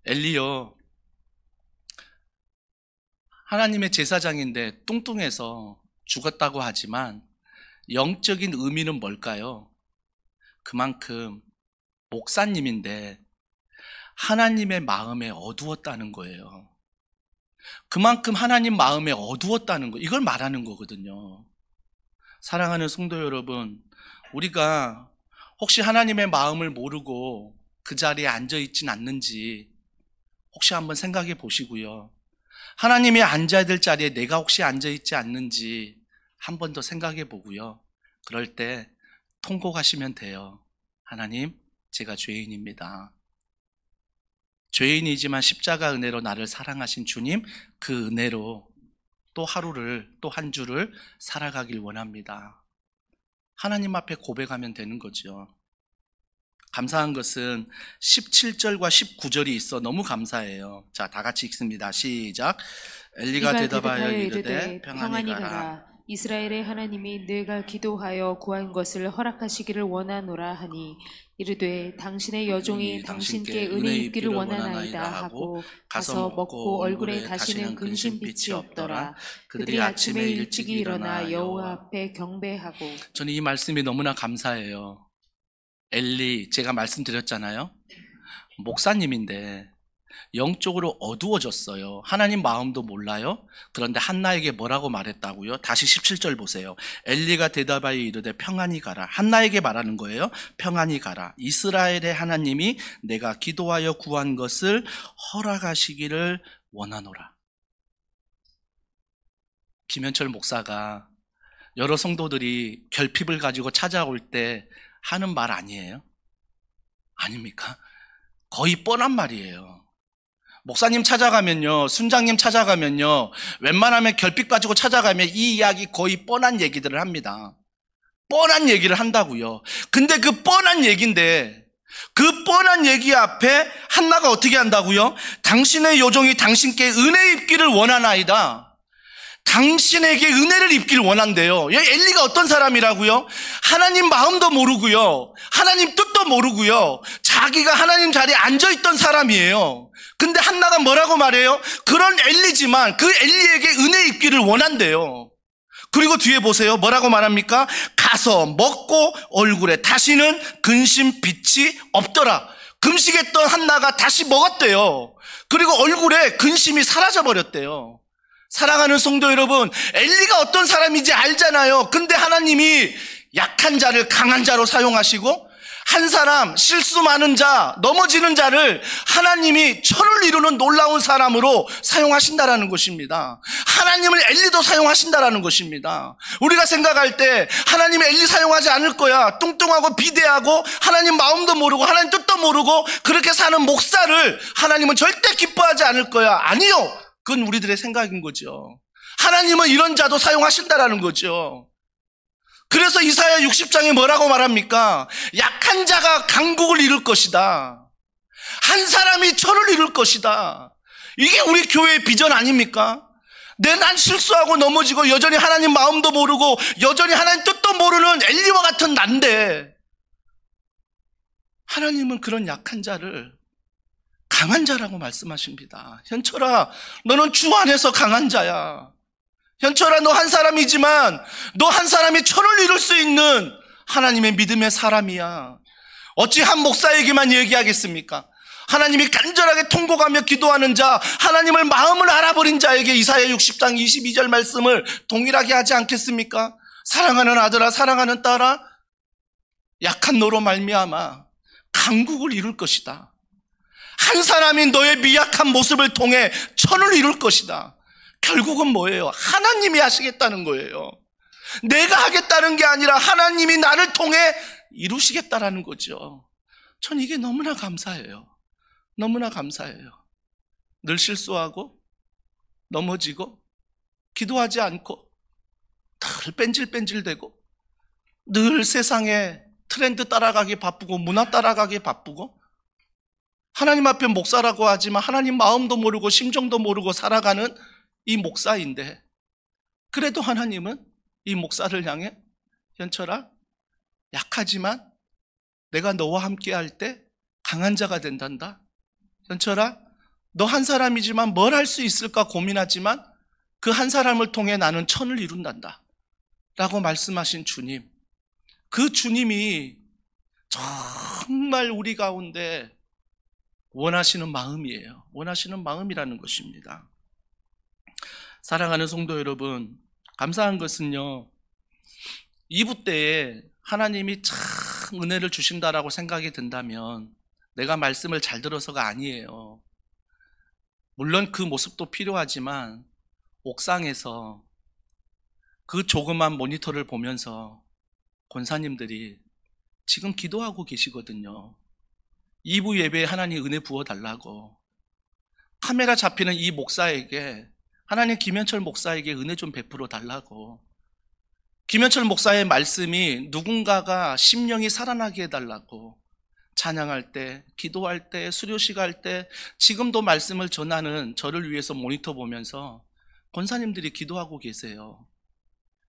엘리요, 하나님의 제사장인데 뚱뚱해서 죽었다고 하지만 영적인 의미는 뭘까요? 그만큼 목사님인데 하나님의 마음에 어두웠다는 거예요. 그만큼 하나님 마음에 어두웠다는 거, 이걸 말하는 거거든요. 사랑하는 성도 여러분, 우리가 혹시 하나님의 마음을 모르고 그 자리에 앉아있진 않는지 혹시 한번 생각해 보시고요. 하나님이 앉아야 될 자리에 내가 혹시 앉아있지 않는지 한 번 더 생각해 보고요. 그럴 때 통곡하시면 돼요. 하나님, 제가 죄인입니다. 죄인이지만 십자가 은혜로 나를 사랑하신 주님, 그 은혜로 또 하루를, 또 한 주를 살아가길 원합니다. 하나님 앞에 고백하면 되는 거죠. 감사한 것은 17절과 19절이 있어 너무 감사해요. 자, 다 같이 읽습니다. 시작. 엘리가 대답하여 이르되 평안히 가라. 이스라엘의 하나님이 내가 기도하여 구한 것을 허락하시기를 원하노라 하니 이르되 당신의 여종이 당신께 은혜 입기를 원하나이다 하고 가서 먹고 얼굴에 다시는 근심빛이 없더라. 그들이 아침에 일찍이 일어나 여호와 앞에 경배하고. 저는 이 말씀이 너무나 감사해요. 엘리, 제가 말씀드렸잖아요. 목사님인데 영적으로 어두워졌어요. 하나님 마음도 몰라요. 그런데 한나에게 뭐라고 말했다고요? 다시 17절 보세요. 엘리가 대답하여 이르되 평안히 가라. 한나에게 말하는 거예요. 평안히 가라. 이스라엘의 하나님이 내가 기도하여 구한 것을 허락하시기를 원하노라. 김현철 목사가 여러 성도들이 결핍을 가지고 찾아올 때 하는 말 아니에요? 아닙니까? 거의 뻔한 말이에요. 목사님 찾아가면요, 순장님 찾아가면요, 웬만하면 결핍 가지고 찾아가면 이 이야기 거의 뻔한 얘기들을 합니다. 뻔한 얘기를 한다고요. 근데 그 뻔한 얘기인데 그 뻔한 얘기 앞에 한나가 어떻게 한다고요? 당신의 요종이 당신께 은혜 입기를 원하나이다. 당신에게 은혜를 입기를 원한대요. 엘리가 어떤 사람이라고요? 하나님 마음도 모르고요, 하나님 뜻도 모르고요, 자기가 하나님 자리에 앉아있던 사람이에요. 근데 한나가 뭐라고 말해요? 그런 엘리지만 그 엘리에게 은혜 입기를 원한대요. 그리고 뒤에 보세요. 뭐라고 말합니까? 가서 먹고 얼굴에 다시는 근심 빛이 없더라. 금식했던 한나가 다시 먹었대요. 그리고 얼굴에 근심이 사라져버렸대요. 사랑하는 성도 여러분, 엘리가 어떤 사람인지 알잖아요. 근데 하나님이 약한 자를 강한 자로 사용하시고 한 사람, 실수 많은 자, 넘어지는 자를 하나님이 천을 이루는 놀라운 사람으로 사용하신다라는 것입니다. 하나님을 엘리도 사용하신다라는 것입니다. 우리가 생각할 때 하나님이 엘리 사용하지 않을 거야, 뚱뚱하고 비대하고 하나님 마음도 모르고 하나님 뜻도 모르고 그렇게 사는 목사를 하나님은 절대 기뻐하지 않을 거야. 아니요, 그건 우리들의 생각인 거죠. 하나님은 이런 자도 사용하신다라는 거죠. 그래서 이사야 60장에 뭐라고 말합니까? 약한 자가 강국을 이룰 것이다. 한 사람이 천을 이룰 것이다. 이게 우리 교회의 비전 아닙니까? 난 실수하고 넘어지고 여전히 하나님 마음도 모르고 여전히 하나님 뜻도 모르는 엘리와 같은 난데, 하나님은 그런 약한 자를 강한 자라고 말씀하십니다. 현철아, 너는 주 안에서 강한 자야. 현철아, 너 한 사람이지만 너 한 사람이 천을 이룰 수 있는 하나님의 믿음의 사람이야. 어찌 한 목사에게만 얘기하겠습니까? 하나님이 간절하게 통곡하며 기도하는 자, 하나님을 마음을 알아버린 자에게 이사야 60장 22절 말씀을 동일하게 하지 않겠습니까? 사랑하는 아들아, 사랑하는 딸아, 약한 너로 말미암아 강국을 이룰 것이다. 한 사람이 너의 미약한 모습을 통해 천을 이룰 것이다. 결국은 뭐예요? 하나님이 하시겠다는 거예요. 내가 하겠다는 게 아니라 하나님이 나를 통해 이루시겠다라는 거죠. 전 이게 너무나 감사해요. 너무나 감사해요. 늘 실수하고 넘어지고 기도하지 않고 늘 뺀질뺀질대고 늘 세상에 트렌드 따라가기 바쁘고 문화 따라가기 바쁘고 하나님 앞에 목사라고 하지만 하나님 마음도 모르고 심정도 모르고 살아가는 이 목사인데, 그래도 하나님은 이 목사를 향해 현철아, 약하지만 내가 너와 함께 할 때 강한 자가 된단다. 현철아, 너 한 사람이지만 뭘 할 수 있을까 고민하지만 그 한 사람을 통해 나는 천을 이룬단다 라고 말씀하신 주님, 그 주님이 정말 우리 가운데 원하시는 마음이에요. 원하시는 마음이라는 것입니다. 사랑하는 성도 여러분, 감사한 것은요, 2부 때에 하나님이 참 은혜를 주신다라고 생각이 든다면 내가 말씀을 잘 들어서가 아니에요. 물론 그 모습도 필요하지만 옥상에서 그 조그만 모니터를 보면서 권사님들이 지금 기도하고 계시거든요. 2부 예배에 하나님 은혜 부어달라고. 카메라 잡히는 이 목사에게, 하나님 김현철 목사에게 은혜 좀 베풀어 달라고. 김현철 목사의 말씀이 누군가가 심령이 살아나게 해달라고. 찬양할 때, 기도할 때, 수료식 할 때 지금도 말씀을 전하는 저를 위해서 모니터 보면서 권사님들이 기도하고 계세요.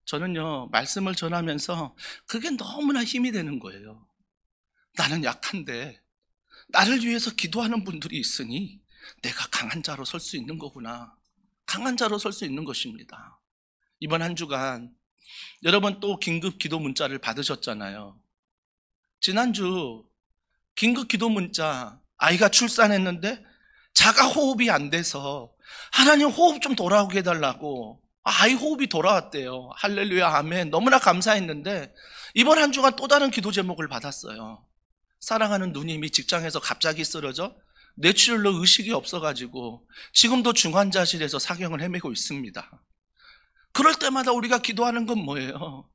저는요, 말씀을 전하면서 그게 너무나 힘이 되는 거예요. 나는 약한데 나를 위해서 기도하는 분들이 있으니 내가 강한 자로 설 수 있는 거구나. 강한 자로 설 수 있는 것입니다. 이번 한 주간 여러분 또 긴급 기도 문자를 받으셨잖아요. 지난주 긴급 기도 문자, 아이가 출산했는데 자가 호흡이 안 돼서 하나님 호흡 좀 돌아오게 해달라고. 아이 호흡이 돌아왔대요. 할렐루야, 아멘. 너무나 감사했는데 이번 한 주간 또 다른 기도 제목을 받았어요. 사랑하는 누님이 직장에서 갑자기 쓰러져 뇌출혈로 의식이 없어가지고 지금도 중환자실에서 사경을 헤매고 있습니다. 그럴 때마다 우리가 기도하는 건 뭐예요?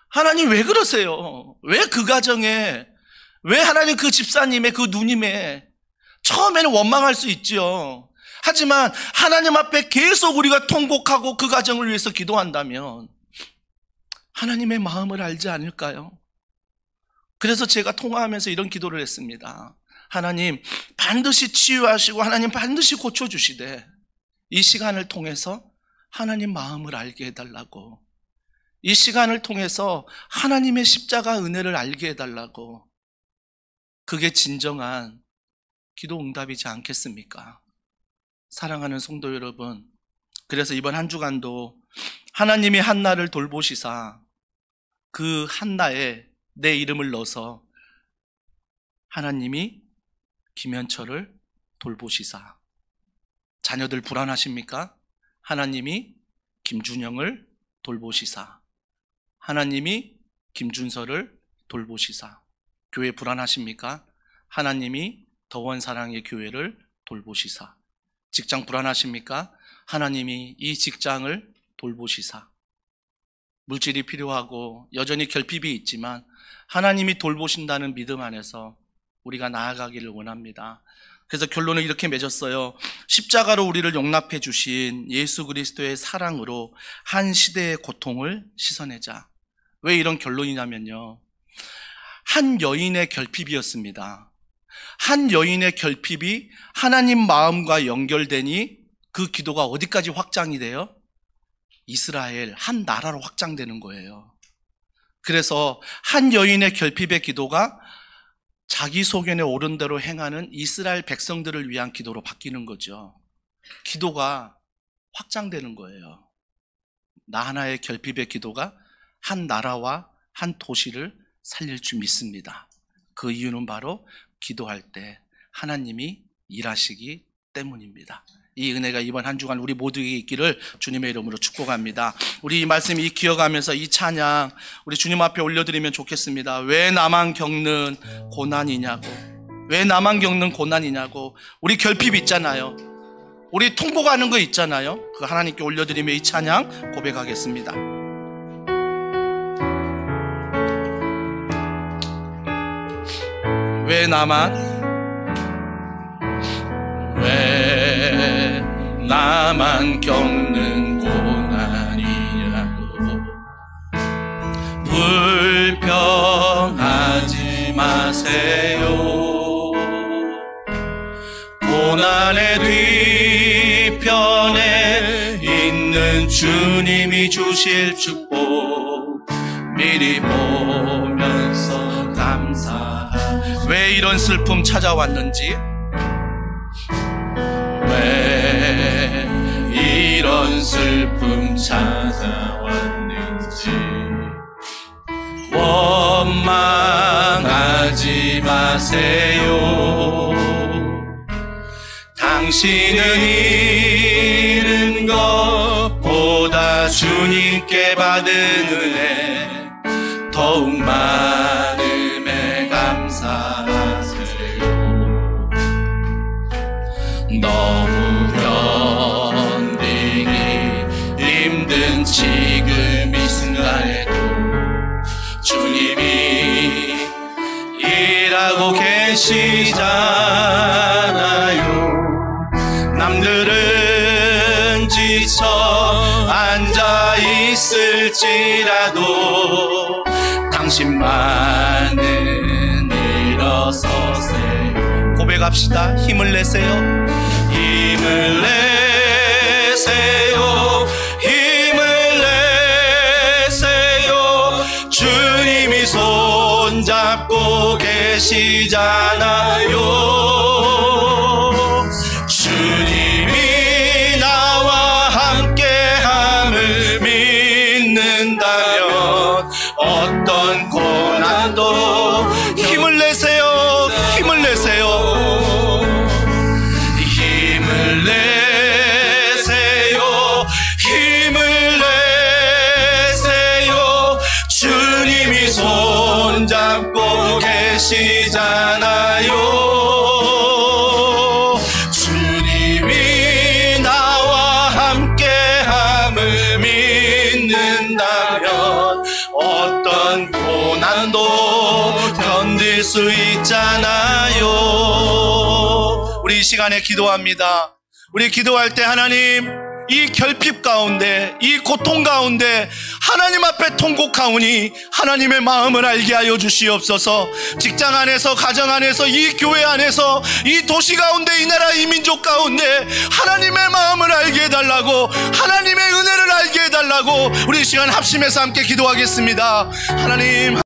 하나님 왜 그러세요? 왜 그 가정에, 왜 하나님 그 집사님의, 그 누님의, 처음에는 원망할 수 있죠. 하지만 하나님 앞에 계속 우리가 통곡하고 그 가정을 위해서 기도한다면 하나님의 마음을 알지 않을까요? 그래서 제가 통화하면서 이런 기도를 했습니다. 하나님 반드시 치유하시고 하나님 반드시 고쳐주시되 이 시간을 통해서 하나님 마음을 알게 해달라고. 이 시간을 통해서 하나님의 십자가 은혜를 알게 해달라고. 그게 진정한 기도 응답이지 않겠습니까? 사랑하는 성도 여러분, 그래서 이번 한 주간도 하나님이 한나를 돌보시사 그 한나에 내 이름을 넣어서 하나님이 김현철을 돌보시사. 자녀들 불안하십니까? 하나님이 김준영을 돌보시사. 하나님이 김준서를 돌보시사. 교회 불안하십니까? 하나님이 더원사랑의 교회를 돌보시사. 직장 불안하십니까? 하나님이 이 직장을 돌보시사. 물질이 필요하고 여전히 결핍이 있지만 하나님이 돌보신다는 믿음 안에서 우리가 나아가기를 원합니다. 그래서 결론을 이렇게 맺었어요. 십자가로 우리를 용납해 주신 예수 그리스도의 사랑으로 한 시대의 고통을 씻어내자. 왜 이런 결론이냐면요, 한 여인의 결핍이었습니다. 한 여인의 결핍이 하나님 마음과 연결되니 그 기도가 어디까지 확장이 돼요? 이스라엘, 한 나라로 확장되는 거예요. 그래서 한 여인의 결핍의 기도가 자기 소견에 옳은 대로 행하는 이스라엘 백성들을 위한 기도로 바뀌는 거죠. 기도가 확장되는 거예요. 나 하나의 결핍의 기도가 한 나라와 한 도시를 살릴 줄 믿습니다. 그 이유는 바로 기도할 때 하나님이 일하시기 때문입니다. 이 은혜가 이번 한 주간 우리 모두에게 있기를 주님의 이름으로 축복합니다. 우리 이 말씀 기억하면서 이 찬양 우리 주님 앞에 올려드리면 좋겠습니다. 왜 나만 겪는 고난이냐고. 왜 나만 겪는 고난이냐고. 우리 결핍 있잖아요. 우리 통곡하는 거 있잖아요. 그 하나님께 올려드리며 이 찬양 고백하겠습니다. 왜 나만 겪는 고난이냐고. 불평하지 마세요. 고난의 뒤편에 있는 주님이 주실 축복 미리 보면서 감사하. 왜 이런 슬픔 찾아왔는지, 왜 이런 무슨 슬픔 찾아왔는지 원망하지 마세요. 당신은 잃은 것보다 주님께 받은 은혜 더욱 많음에 감사하세요. 너무 견디기 힘든 지금 이 순간에도 주님이 일하고 계시잖아요. 남들은 지쳐 앉아 있을지라도 당신만은 일어서세요. 고백합시다. 힘을 내세요. 힘을 내세요. 힘을 내세요. 주님이 손잡고 계시잖아요. 주님이 나와 함께함을 믿는다면 어떤 고난도 힘을 내세요. 힘을 내세요. 힘을 내세요. 힘을 내세요. 주님이 손잡고 계시잖아요. 주님이 나와 함께함을 믿는다면 어떤 고난도 견딜 수 있잖아요. 우리 이 시간에 기도합니다. 우리 기도할 때 하나님, 이 결핍 가운데, 이 고통 가운데 하나님 앞에 통곡하오니 하나님의 마음을 알게 하여 주시옵소서. 직장 안에서, 가정 안에서, 이 교회 안에서, 이 도시 가운데, 이 나라, 이 민족 가운데 하나님의 마음을 알게 해달라고, 하나님의 은혜를 알게 해달라고 우리 이 시간 합심해서 함께 기도하겠습니다. 하나님